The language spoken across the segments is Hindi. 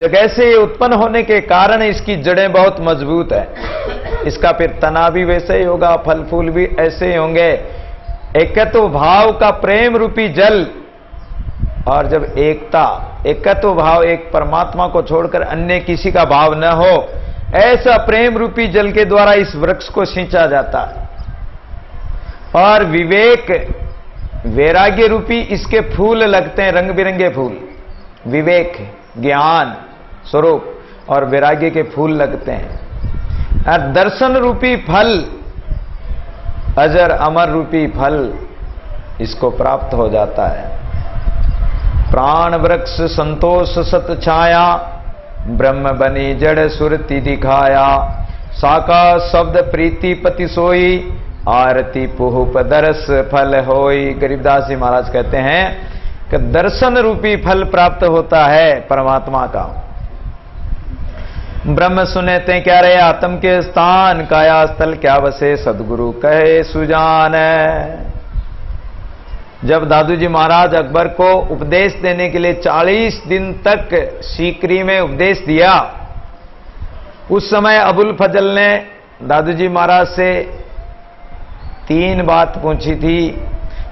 जगह से ये उत्पन्न होने के कारण इसकी जड़ें बहुत मजबूत है, इसका फिर तना भी वैसे ही होगा, फल फूल भी ऐसे ही होंगे। एकत्व भाव का प्रेम रूपी जल, और जब एकत्व भाव एक परमात्मा को छोड़कर अन्य किसी का भाव न हो, ऐसा प्रेम रूपी जल के द्वारा इस वृक्ष को सींचा जाता है। और विवेक वैराग्य रूपी इसके फूल लगते हैं, रंग बिरंगे फूल, विवेक ज्ञान स्वरूप और वैराग्य के फूल लगते हैं। और दर्शन रूपी फल, अजर अमर रूपी फल इसको प्राप्त हो जाता है। प्राण वृक्ष संतोष सत छाया, ब्रह्म बनी जड़ सुरति दिखाया। साका शब्द प्रीति पति सोई, आरती पुहुप दरस फल होई। गरीबदास जी महाराज कहते हैं कि दर्शन रूपी फल प्राप्त होता है परमात्मा का। ब्रह्म सुनते क्या रहे आत्म के स्थान, काया स्थल क्या बसे सदगुरु कहे सुजान। जब दादू जी महाराज अकबर को उपदेश देने के लिए 40 दिन तक सीकरी में उपदेश दिया, उस समय अबुल फजल ने दादू जी महाराज से 3 बात पूछी थी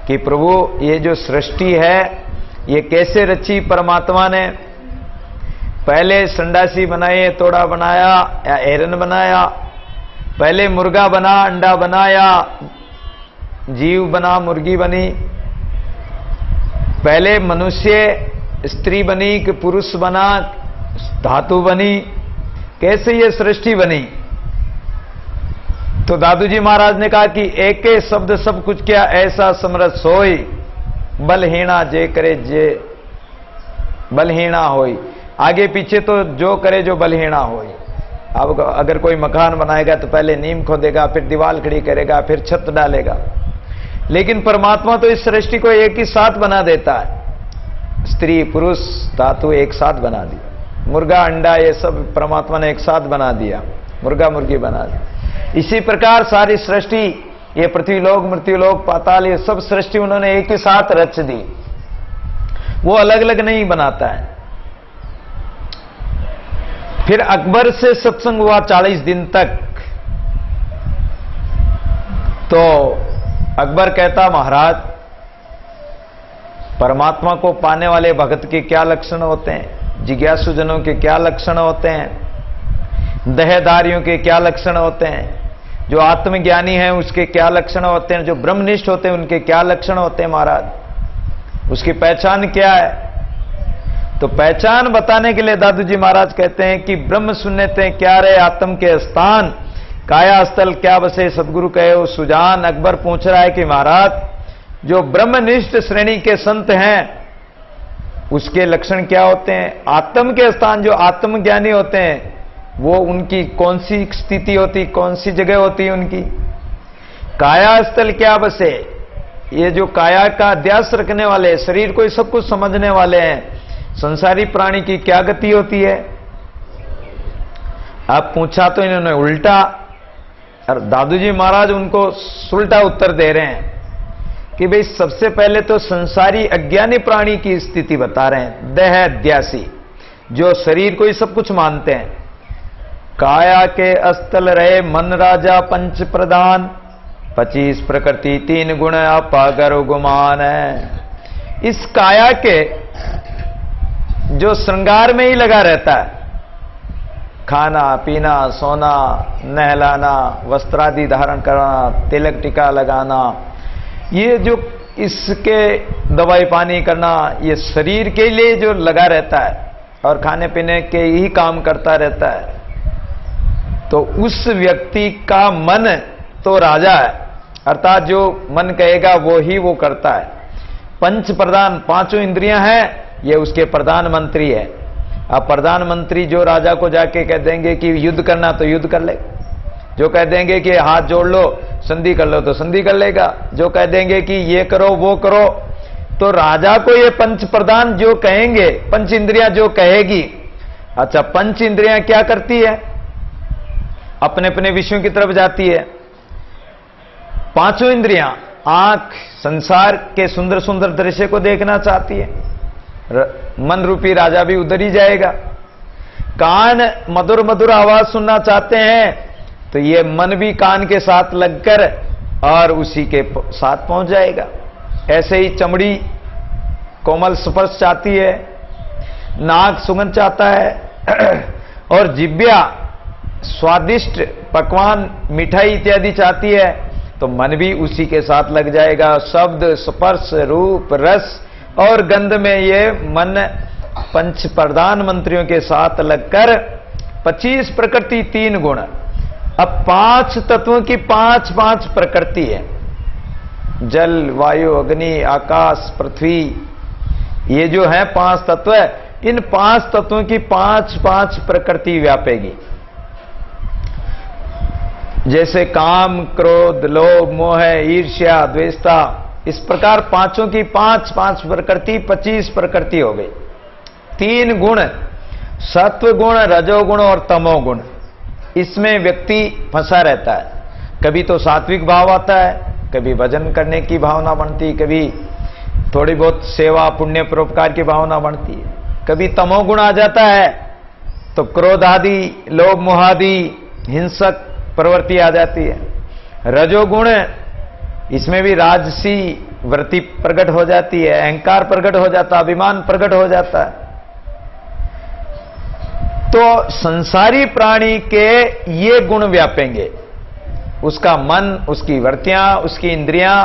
कि प्रभु ये जो सृष्टि है ये कैसे रची परमात्मा ने। पहले संडासी बनाए, तोड़ा बनाया या एरन बनाया, पहले मुर्गा बना, अंडा बनाया, जीव बना, मुर्गी बनी, पहले मनुष्य स्त्री बनी कि पुरुष बना, धातु बनी, कैसे ये सृष्टि बनी। तो दादू जी महाराज ने कहा कि एक शब्द सब कुछ क्या, ऐसा समरथ सोई, बलहीना जे करे जे बलहीना होई। आगे पीछे तो जो करे जो बलहीना होई। अब अगर कोई मकान बनाएगा तो पहले नींव खोदेगा, फिर दीवार खड़ी करेगा, फिर छत डालेगा, लेकिन परमात्मा तो इस सृष्टि को एक ही साथ बना देता है। स्त्री पुरुष धातु एक साथ बना दिया, मुर्गा अंडा ये सब परमात्मा ने एक साथ बना दिया, मुर्गा मुर्गी बना दिया। इसी प्रकार सारी सृष्टि, ये पृथ्वीलोक मृत्युलोक पाताल, ये सब सृष्टि उन्होंने एक ही साथ रच दी, वो अलग अलग नहीं बनाता है। फिर अकबर से सत्संग हुआ 40 दिन तक। तो अकबर कहता महाराज परमात्मा को पाने वाले भक्त के क्या लक्षण होते हैं, जिज्ञासु जनों के क्या लक्षण होते हैं, देहधारियों के क्या लक्षण होते हैं, जो आत्मज्ञानी हैं उसके क्या लक्षण होते हैं, जो ब्रह्मनिष्ठ होते हैं उनके क्या लक्षण होते हैं महाराज, उसकी पहचान क्या है। तो पहचान बताने के लिए दादू जी महाराज कहते हैं कि ब्रह्म सुनते क्या रहे आत्म के स्थान, काया स्थल क्या बसे सदगुरु कहे हो सुजान। अकबर पूछ रहा है कि महाराज जो ब्रह्मनिष्ठ श्रेणी के संत हैं उसके लक्षण क्या होते हैं, आत्म के स्थान जो आत्मज्ञानी होते हैं वो उनकी कौन सी स्थिति होती, कौन सी जगह होती है उनकी। काया स्थल क्या बसे, ये जो काया का अध्यास रखने वाले, शरीर को सब कुछ समझने वाले हैं, संसारी प्राणी की क्या गति होती है। अब पूछा तो इन्होंने उल्टा, और दादू जी महाराज उनको उल्टा उत्तर दे रहे हैं कि भाई सबसे पहले तो संसारी अज्ञानी प्राणी की स्थिति बता रहे हैं, देह अध्यासी, जो शरीर को ही सब कुछ मानते हैं। काया के अस्थल रहे मन राजा पंच प्रधान, 25 प्रकृति 3 गुण अपागर गुमान है। इस काया के जो श्रृंगार में ही लगा रहता है, खाना पीना सोना नहलाना वस्त्रादि धारण करना तिलक टिका लगाना, ये जो इसके दवाई पानी करना, ये शरीर के लिए जो लगा रहता है और खाने पीने के ही काम करता रहता है, तो उस व्यक्ति का मन तो राजा है, अर्थात जो मन कहेगा वो ही वो करता है। पंच प्रधान, 5 इंद्रियां हैं, ये उसके प्रधानमंत्री है। अब प्रधानमंत्री जो राजा को जाके कह देंगे कि युद्ध करना तो युद्ध कर ले, जो कह देंगे कि हाथ जोड़ लो संधि कर लो तो संधि कर लेगा, जो कह देंगे कि ये करो वो करो, तो राजा को ये पंच प्रधान जो कहेंगे, पंच इंद्रियां जो कहेगी। अच्छा, पंच इंद्रियां क्या करती है, अपने अपने विषयों की तरफ जाती है। 5 इंद्रियां, आंख संसार के सुंदर सुंदर दृश्य को देखना चाहती है, मन रूपी राजा भी उधर ही जाएगा। कान मधुर मधुर आवाज सुनना चाहते हैं तो ये मन भी कान के साथ लगकर और उसी के साथ पहुंच जाएगा। ऐसे ही चमड़ी कोमल स्पर्श चाहती है, नाक सुगंध चाहता है और जिह्वा स्वादिष्ट पकवान मिठाई इत्यादि चाहती है तो मन भी उसी के साथ लग जाएगा। शब्द, स्पर्श, रूप, रस और गंध में ये मन पंच प्रधानमंत्रियों के साथ लगकर 25 प्रकृति 3 गुण। अब 5 तत्वों की 5 प्रकृति है। जल, वायु, अग्नि, आकाश, पृथ्वी, ये जो है 5 तत्व है। इन 5 तत्वों की 5 प्रकृति व्यापेगी। जैसे काम, क्रोध, लोभ, मोह, ईर्ष्या, द्वेषता, इस प्रकार पांचों की 5 प्रकृति 25 प्रकृति हो गई। 3 गुण, सत्व गुण, रजोगुण और तमोगुण, इसमें व्यक्ति फंसा रहता है। कभी तो सात्विक भाव आता है, कभी भजन करने की भावना बनती, कभी थोड़ी बहुत सेवा पुण्य परोपकार की भावना बनती है, कभी तमोगुण आ जाता है तो क्रोध आदि, लोभ मोहादि, हिंसक प्रवृत्ति आ जाती है। रजोगुण, इसमें भी राजसी वृत्ति प्रकट हो जाती है, अहंकार प्रकट हो जाता है, अभिमान प्रकट हो जाता है। तो संसारी प्राणी के ये गुण व्यापेंगे। उसका मन, उसकी वृत्तियां, उसकी इंद्रियां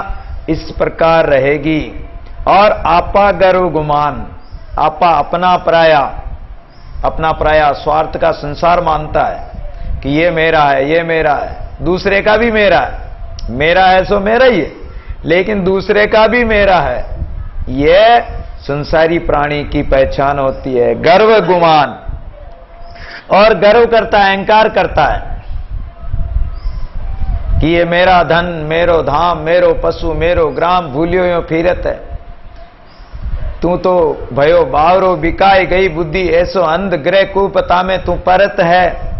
इस प्रकार रहेगी। और आपा गर्व गुमान, आपा अपना पराया, अपना पराया स्वार्थ का संसार मानता है कि ये मेरा है, ये मेरा है, दूसरे का भी मेरा है। मेरा है सो मेरा ही है, लेकिन दूसरे का भी मेरा है। यह संसारी प्राणी की पहचान होती है, गर्व गुमान। और गर्व करता है, अहंकार करता है कि ये मेरा धन, मेरो धाम, मेरो पशु, मेरो ग्राम, भूलियो यो फिरत है। तू तो भयो बावरो बिकाई गई बुद्धि, ऐसो अंध ग्रह कूपता में तू परत है।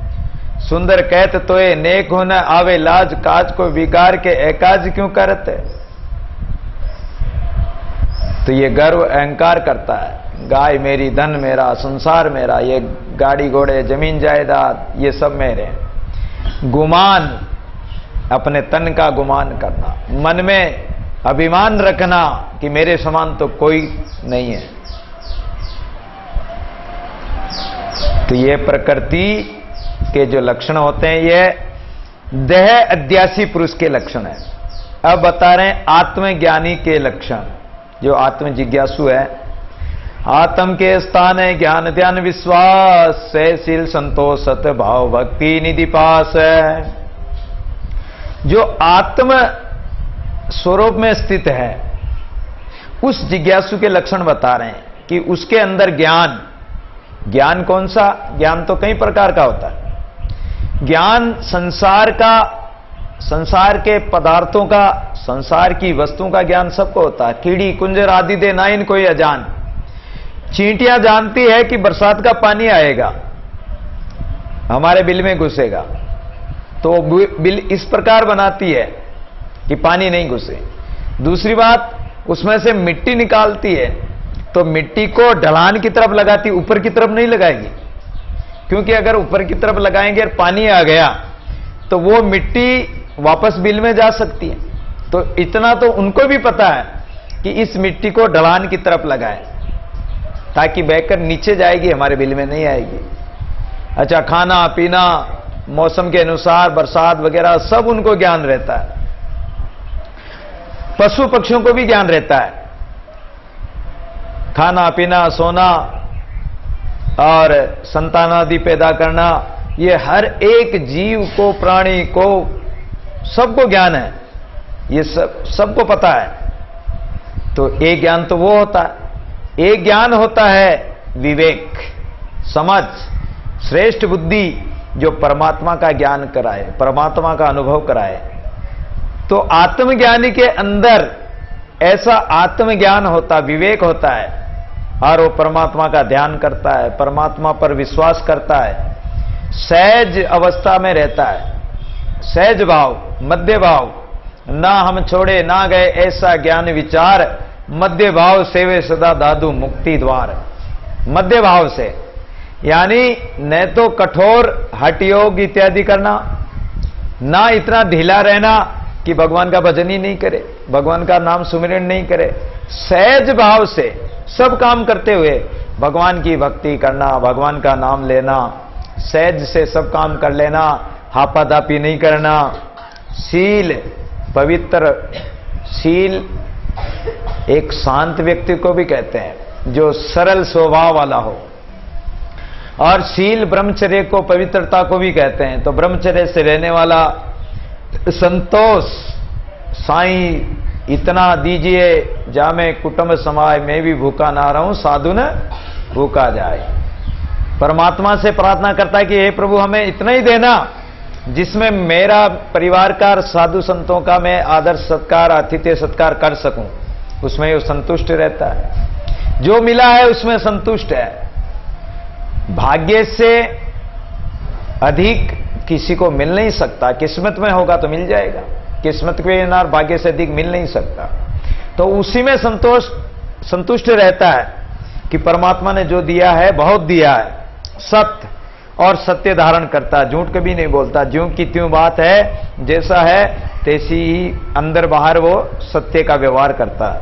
सुंदर कहत तो ये नेक हो न आवे लाज, काज को बिगाड़ के एकाज क्यों करत है। तो ये गर्व अहंकार करता है, गाय मेरी, धन मेरा, संसार मेरा, ये गाड़ी घोड़े, जमीन जायदाद, ये सब मेरे। गुमान, अपने तन का गुमान करना, मन में अभिमान रखना कि मेरे समान तो कोई नहीं है। तो ये प्रकृति के जो लक्षण होते हैं, ये देह अध्यासी पुरुष के लक्षण है। अब बता रहे हैं आत्मज्ञानी के लक्षण। जो आत्म जिज्ञासु है, आत्म के स्थान है ज्ञान ध्यान विश्वास, सहशील संतोष सत भाव भक्ति निधि पास है। जो आत्म स्वरूप में स्थित है, उस जिज्ञासु के लक्षण बता रहे हैं कि उसके अंदर ज्ञान, ज्ञान कौन सा? ज्ञान तो कई प्रकार का होता है। ज्ञान संसार का, संसार के पदार्थों का, संसार की वस्तुओं का ज्ञान सबको होता है। कीड़ी कुंजर आदि दे नाइन कोई अजान। चींटियां जानती है कि बरसात का पानी आएगा, हमारे बिल में घुसेगा, तो बिल इस प्रकार बनाती है कि पानी नहीं घुसे। दूसरी बात, उसमें से मिट्टी निकालती है तो मिट्टी को ढलान की तरफ लगाती, ऊपर की तरफ नहीं लगाएगी, क्योंकि अगर ऊपर की तरफ लगाएंगे और पानी आ गया तो वो मिट्टी वापस बिल में जा सकती है। तो इतना तो उनको भी पता है कि इस मिट्टी को ढलान की तरफ लगाएं ताकि बहकर नीचे जाएगी, हमारे बिल में नहीं आएगी। अच्छा, खाना पीना, मौसम के अनुसार बरसात वगैरह सब उनको ज्ञान रहता है। पशु पक्षियों को भी ज्ञान रहता है, खाना पीना, सोना और संतान आदि पैदा करना, ये हर एक जीव को, प्राणी को, सबको ज्ञान है, ये सबको पता है। तो एक ज्ञान तो वो होता है। एक ज्ञान होता है विवेक, समझ, श्रेष्ठ बुद्धि, जो परमात्मा का ज्ञान कराए, परमात्मा का अनुभव कराए। तो आत्मज्ञानी के अंदर ऐसा आत्मज्ञान होता, विवेक होता है, और वो परमात्मा का ध्यान करता है, परमात्मा पर विश्वास करता है, सहज अवस्था में रहता है, सहज भाव, मध्य भाव, ना हम छोड़े ना गए ऐसा ज्ञान विचार, मध्य भाव सेवे सदा दादू मुक्ति द्वार। मध्य भाव से यानी न तो कठोर हठ योग इत्यादि करना, ना इतना ढीला रहना कि भगवान का भजन ही नहीं करे, भगवान का नाम सुमिरन नहीं करे। सहज भाव से सब काम करते हुए भगवान की भक्ति करना, भगवान का नाम लेना, सहज से सब काम कर लेना, हापाधापी नहीं करना। शील, पवित्र शील एक शांत व्यक्ति को भी कहते हैं जो सरल स्वभाव वाला हो, और शील ब्रह्मचर्य को, पवित्रता को भी कहते हैं। तो ब्रह्मचर्य से रहने वाला, संतोष, साईं इतना दीजिए जामे कुटुंब समाय, मैं भी भूखा ना रहूं साधु न भूखा जाए। परमात्मा से प्रार्थना करता है कि हे प्रभु हमें इतना ही देना जिसमें मेरा परिवार का, साधु संतों का मैं आदर सत्कार, आतिथ्य सत्कार कर सकूं, उसमें वो संतुष्ट रहता है। जो मिला है उसमें संतुष्ट है। भाग्य से अधिक किसी को मिल नहीं सकता, किस्मत में होगा तो मिल जाएगा, किस्मत के बिना भाग्य से अधिक मिल नहीं सकता। तो उसी में संतुष्ट रहता है कि परमात्मा ने जो दिया है बहुत दिया है, सत्य, और सत्य धारण करता है, झूठ कभी नहीं बोलता। ज्यों की त्यों बात है, जैसा है तैसी ही अंदर बाहर वो सत्य का व्यवहार करता है।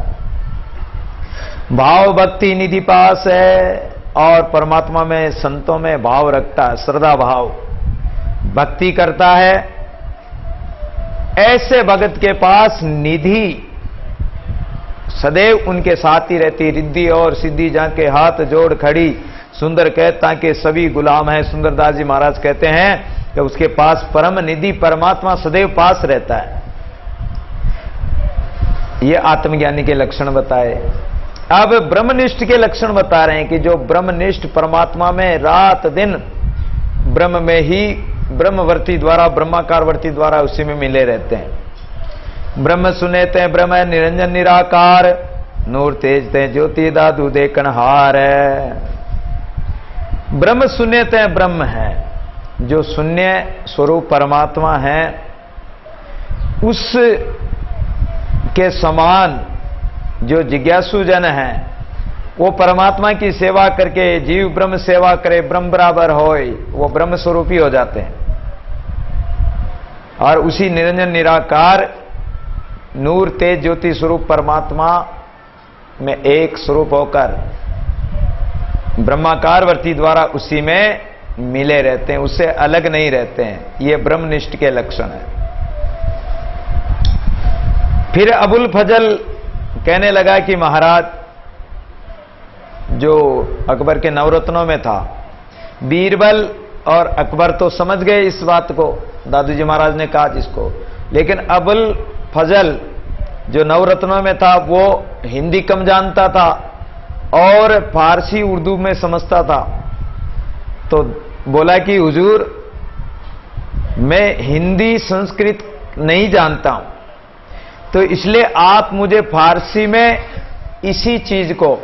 भाव भक्ति निधि पास है, और परमात्मा में, संतों में भाव रखता है, श्रद्धा भाव, भक्ति करता है। ऐसे भगत के पास निधि सदैव उनके साथ ही रहती। रिद्धि और सिद्धि जाके हाथ जोड़ खड़ी, सुंदर कहता कि सभी गुलाम हैं। सुंदरदास जी महाराज कहते हैं कि उसके पास परम निधि परमात्मा सदैव पास रहता है। ये आत्मज्ञानी के लक्षण बताए। अब ब्रह्मनिष्ठ के लक्षण बता रहे हैं कि जो ब्रह्मनिष्ठ परमात्मा में रात दिन ब्रह्म में ही, ब्रह्मवर्ती द्वारा, ब्रह्माकारवर्ती द्वारा उसी में मिले रहते हैं। ब्रह्म सुनेते हैं ब्रह्म है निरंजन निराकार, नूर तेज ते ज्योति दादू देखन हार है। ब्रह्म सुनेते हैं ब्रह्म है, जो शून्य स्वरूप परमात्मा है, उस के समान जो जिज्ञासु जन है वो परमात्मा की सेवा करके, जीव ब्रह्म सेवा करे, ब्रह्म बराबर होए, वो ब्रह्म स्वरूप ही हो जाते हैं। और उसी निरंजन निराकार नूर तेज ज्योति स्वरूप परमात्मा में एक स्वरूप होकर ब्रह्माकारवर्ती द्वारा उसी में मिले रहते हैं, उससे अलग नहीं रहते हैं। ये ब्रह्मनिष्ठ के लक्षण है। फिर अबुल फजल कहने लगा कि महाराज, जो अकबर के नवरत्नों में था, बीरबल और अकबर तो समझ गए इस बात को, दादू जी महाराज ने कहा जिसको, लेकिन अबुल फजल जो नवरत्नों में था वो हिंदी कम जानता था और फारसी उर्दू में समझता था। तो बोला कि हुजूर मैं हिंदी संस्कृत नहीं जानता हूं, तो इसलिए आप मुझे फारसी में इसी चीज को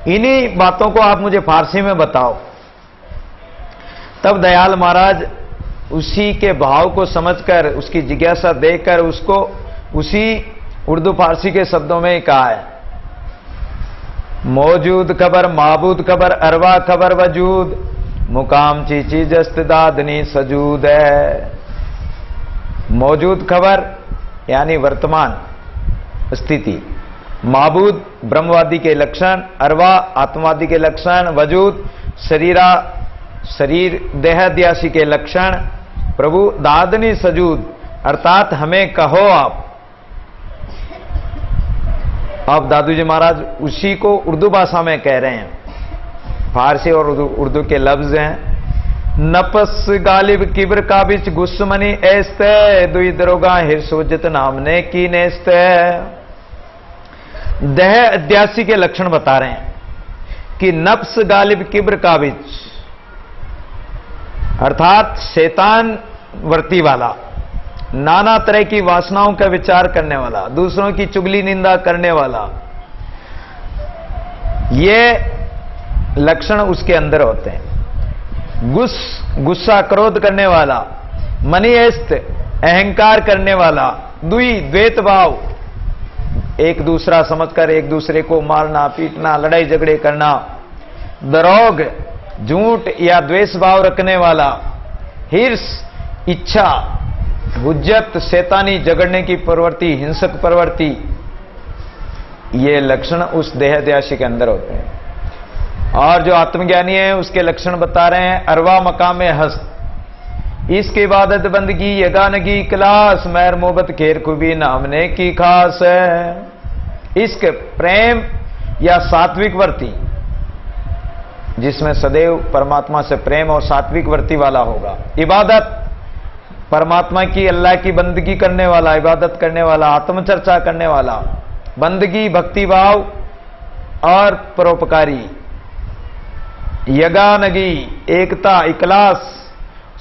इन्हीं बातों को आप मुझे फारसी में बताओ। तब दयाल महाराज उसी के भाव को समझकर, उसकी जिज्ञासा देखकर उसको उसी उर्दू फारसी के शब्दों में ही कहा है। मौजूद खबर, माबूद खबर, अरवा खबर वजूद, मुकाम चीची जस्तदादनी सजूद है। मौजूद खबर यानी वर्तमान स्थिति, माबूद ब्रह्मवादी के लक्षण, अरवा आत्मवादी के लक्षण, वजूद शरीर देहाद्यासी के लक्षण, प्रभु दादनी सजूद अर्थात हमें कहो आप। अब दादू जी महाराज उसी को उर्दू भाषा में कह रहे हैं। फारसी और उर्दू के लफ्ज हैं। नपस गालिब किब्र काबिच गुस्मनी ऐस्ते, दुई दरोगा हिरसोजत नामने की नेस्ते। देह अध्यासी के लक्षण बता रहे हैं कि नफ्स गालिब किब्र काबिज अर्थात शैतान वर्ती वाला, नाना तरह की वासनाओं का विचार करने वाला, दूसरों की चुगली निंदा करने वाला, ये लक्षण उसके अंदर होते हैं। गुस्सा क्रोध करने वाला, मनीयस्त अहंकार करने वाला, दुई द्वैत भाव, एक दूसरा समझकर एक दूसरे को मारना पीटना, लड़ाई झगड़े करना, दरोग, झूठ या द्वेष भाव रखने वाला, हिर्स, इच्छा, हुज्जत, शैतानी, झगड़ने की प्रवृत्ति, हिंसक प्रवृत्ति, ये लक्षण उस देहद्याशी के अंदर होते हैं। और जो आत्मज्ञानी है उसके लक्षण बता रहे हैं। अरवा मकाम हस्त, इसकी इबादत बंदगी, यगानगी, क्लास, मैर मोहब्बत, खेर खूबी, नामने की खास है। इश्क, प्रेम या सात्विक वर्ती, जिसमें सदैव परमात्मा से प्रेम और सात्विक वर्ती वाला होगा। इबादत, परमात्मा की, अल्लाह की बंदगी करने वाला, इबादत करने वाला, आत्मचर्चा करने वाला, बंदगी, भक्ति भाव और परोपकारी। यगानगी, एकता, इखलास,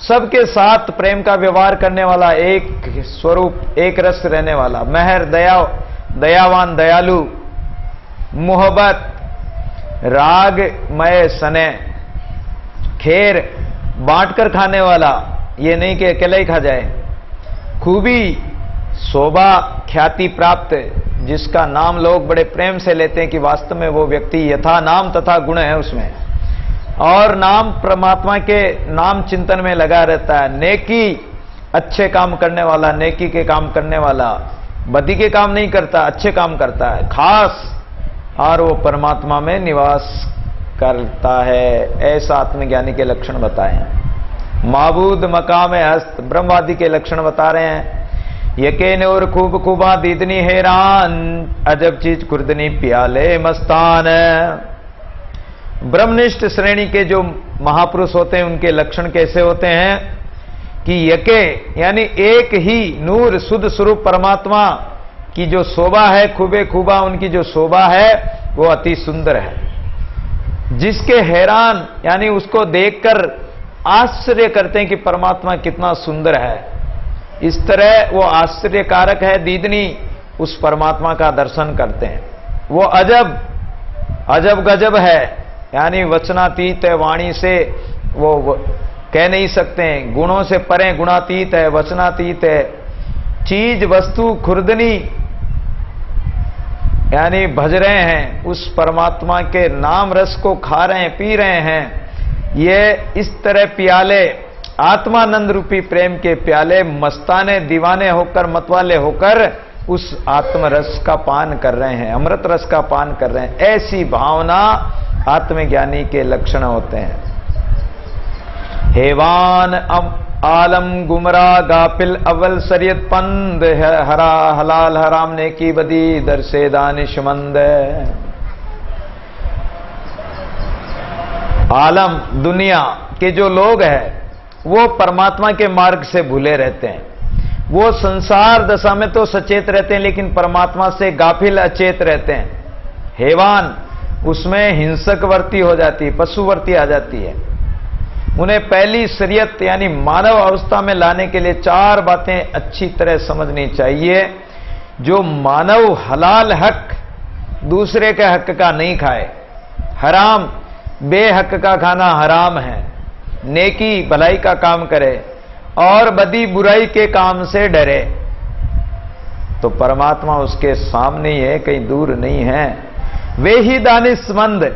सबके साथ प्रेम का व्यवहार करने वाला, एक स्वरूप, एक रस रहने वाला। मेहर, दयावान, दयालु। मोहब्बत, रागमय स्नेह। खेर, बांटकर खाने वाला, ये नहीं कि अकेले ही खा जाए। खूबी, शोभा, ख्याति प्राप्त, जिसका नाम लोग बड़े प्रेम से लेते हैं कि वास्तव में वो व्यक्ति यथा नाम तथा गुण है उसमें। और नाम, परमात्मा के नाम चिंतन में लगा रहता है। नेकी, अच्छे काम करने वाला, नेकी के काम करने वाला, बदी के काम नहीं करता, अच्छे काम करता है। खास, और वो परमात्मा में निवास करता है। ऐसा आत्मज्ञानी के लक्षण बताए हैं। माबूद, मकाम हस्त, ब्रह्मवादी के लक्षण बता रहे हैं। यकेन और खूब खूबा, दीदनी हैरान, अजब चीज खुर्दनी, प्याले मस्तान। ब्रह्मनिष्ठ श्रेणी के जो महापुरुष होते हैं उनके लक्षण कैसे होते हैं कि यके यानी एक ही नूर, शुद्ध स्वरूप परमात्मा की जो शोभा है, खूबे खूबा उनकी जो शोभा है वो अति सुंदर है। जिसके हैरान यानी उसको देखकर आश्चर्य करते हैं कि परमात्मा कितना सुंदर है। इस तरह वो आश्चर्यकारक है। दीदनी, उस परमात्मा का दर्शन करते हैं। वो अजब, अजब गजब है, यानी वचनातीत है, वाणी से वो कह नहीं सकते हैं। गुणों से परे, गुणातीत है, वचनातीत है। चीज, वस्तु, खुर्दनी, यानी भज रहे हैं, उस परमात्मा के नाम रस को खा रहे हैं, पी रहे हैं। ये इस तरह प्याले, आत्मानंद रूपी प्रेम के प्याले, मस्ताने, दीवाने होकर, मतवाले होकर उस आत्म रस का पान कर रहे हैं, अमृत रस का पान कर रहे हैं। ऐसी भावना आत्मज्ञानी के लक्षण होते हैं। हैवान, आलम, गुमरा, गाफिल, अव्वल शरीयत पंद, हरा हलाल हराम, नेकी बदी, दरसे दानिशमंद। आलम, दुनिया के जो लोग हैं वो परमात्मा के मार्ग से भूले रहते हैं। वो संसार दशा में तो सचेत रहते हैं लेकिन परमात्मा से गाफिल, अचेत रहते हैं। हैवान, उसमें हिंसक वर्ती हो जाती है, पशुवर्ती आ जाती है। उन्हें पहली शरीयत यानी मानव अवस्था में लाने के लिए 4 बातें अच्छी तरह समझनी चाहिए। जो मानव हलाल हक दूसरे के हक का नहीं खाए, हराम बेहक का खाना हराम है, नेकी भलाई का काम करे और बदी बुराई के काम से डरे, तो परमात्मा उसके सामने ही है, कहीं दूर नहीं है। वे ही दानिशमंद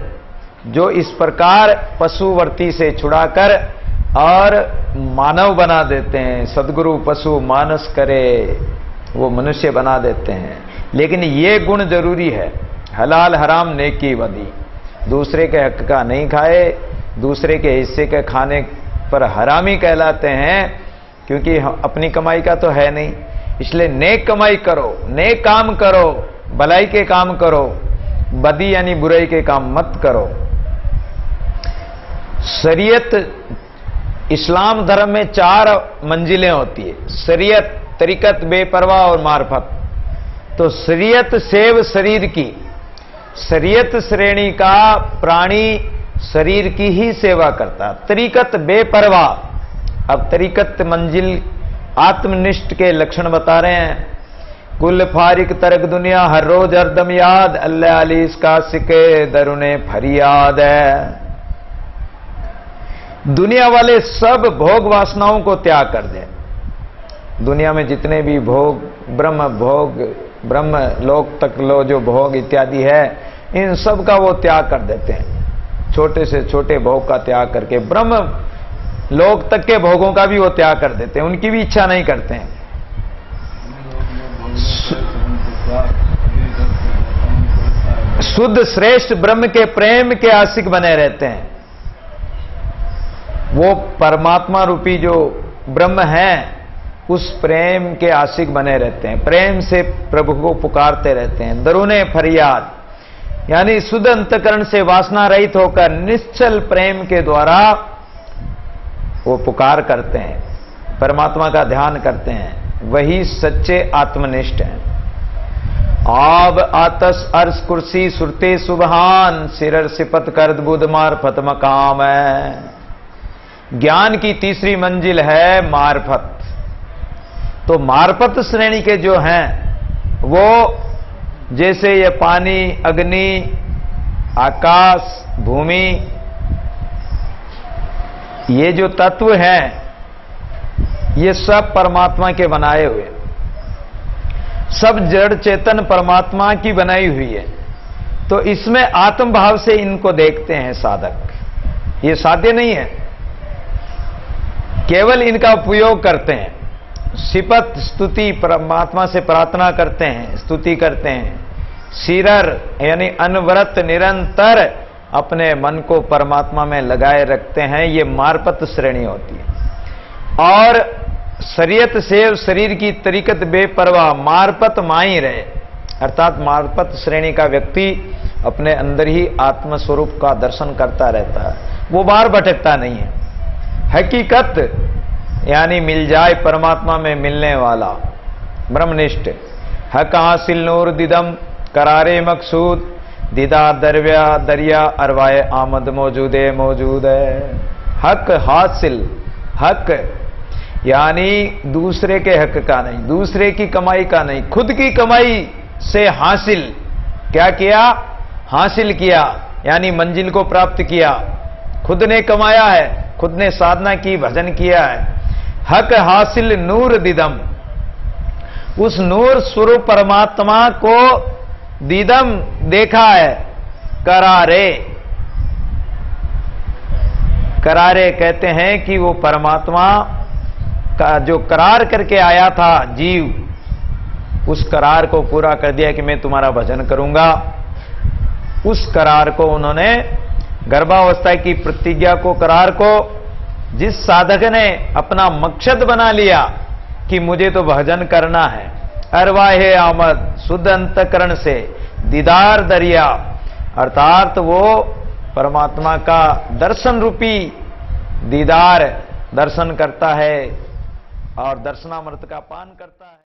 जो इस प्रकार पशुवर्ती से छुड़ाकर और मानव बना देते हैं। सदगुरु पशु मानस करे, वो मनुष्य बना देते हैं। लेकिन ये गुण जरूरी है, हलाल हराम नेकी बदी, दूसरे के हक का नहीं खाए, दूसरे के हिस्से के खाने पर हरामी कहलाते हैं, क्योंकि अपनी कमाई का तो है नहीं। इसलिए नेक कमाई करो, नेक काम करो, भलाई के काम करो, बदी यानी बुराई के काम मत करो। शरीयत, इस्लाम धर्म में 4 मंजिलें होती है, शरीयत, तरीकत, बेपरवाह और मार्फत। तो शरीयत सेव शरीर की, शरीयत श्रेणी का प्राणी शरीर की ही सेवा करता। तरीकत बेपरवाह। अब तरीकत मंजिल आत्मनिष्ठ के लक्षण बता रहे हैं। कुल फारिक तरक दुनिया, हर रोज हरदम याद, अल्लाह अली इसका सिके दरुने फरियाद है। दुनिया वाले सब भोग वासनाओं को त्याग कर दें। दुनिया में जितने भी भोग, ब्रह्म भोग, ब्रह्म लोक तक लो जो भोग इत्यादि है, इन सब का वो त्याग कर देते हैं, छोटे से छोटे भोग का त्याग करके ब्रह्म लोक तक के भोगों का भी वो त्याग कर देते हैं, उनकी भी इच्छा नहीं करते हैं। शुद्ध श्रेष्ठ ब्रह्म के प्रेम के आशिक बने रहते हैं। वो परमात्मा रूपी जो ब्रह्म है उस प्रेम के आशिक बने रहते हैं, प्रेम से प्रभु को पुकारते रहते हैं। दरुने फरियाद यानी शुद्ध अंतकरण से वासना रहित होकर निश्चल प्रेम के द्वारा वो पुकार करते हैं, परमात्मा का ध्यान करते हैं, वही सच्चे आत्मनिष्ठ हैं। आब आतस अर्श कुर्सी सुरते सुबहान सिरर सिपत करद बुध मारफत मकाम है। ज्ञान की तीसरी मंजिल है मारफत। तो मारफत श्रेणी के जो हैं वो जैसे ये पानी, अग्नि, आकाश, भूमि, ये जो तत्व हैं ये सब परमात्मा के बनाए हुए, सब जड़ चेतन परमात्मा की बनाई हुई है। तो इसमें आत्म भाव से इनको देखते हैं साधक। ये साध्य नहीं है, केवल इनका उपयोग करते हैं। सिपत स्तुति परमात्मा से प्रार्थना करते हैं, स्तुति करते हैं। सिरर यानी अनवरत निरंतर अपने मन को परमात्मा में लगाए रखते हैं, ये मारपत श्रेणी होती है। और शरीयत सेव शरीर की तरीकत बेपरवाह मारपत माई रहे, अर्थात मारपत श्रेणी का व्यक्ति अपने अंदर ही आत्मस्वरूप का दर्शन करता रहता है, वो बाहर भटकता नहीं है। हकीकत यानी मिल जाए परमात्मा में मिलने वाला ब्रह्मनिष्ठ। हक हासिल नूर दिदम करारे मकसूद दीदा दरव्या दरिया अरवाए आमद मौजूद है। हक हासिल, हक यानी दूसरे के हक का नहीं, दूसरे की कमाई का नहीं, खुद की कमाई से हासिल। क्या किया? हासिल किया यानी मंजिल को प्राप्त किया। खुद ने कमाया है, खुद ने साधना की, भजन किया है। हक हासिल नूर दिदम, उस नूर स्वरूप परमात्मा को दिदम देखा है। करारे, करारे कहते हैं कि वो परमात्मा का जो करार करके आया था जीव, उस करार को पूरा कर दिया कि मैं तुम्हारा भजन करूंगा। उस करार को उन्होंने गर्भावस्था की प्रतिज्ञा को, करार को जिस साधक ने अपना मकसद बना लिया कि मुझे तो भजन करना है, अरवाहे आमद शुद्ध अंतकरण से दीदार दरिया, अर्थात वो परमात्मा का दर्शन रूपी दीदार दर्शन करता है और दर्शनामृत का पान करता है।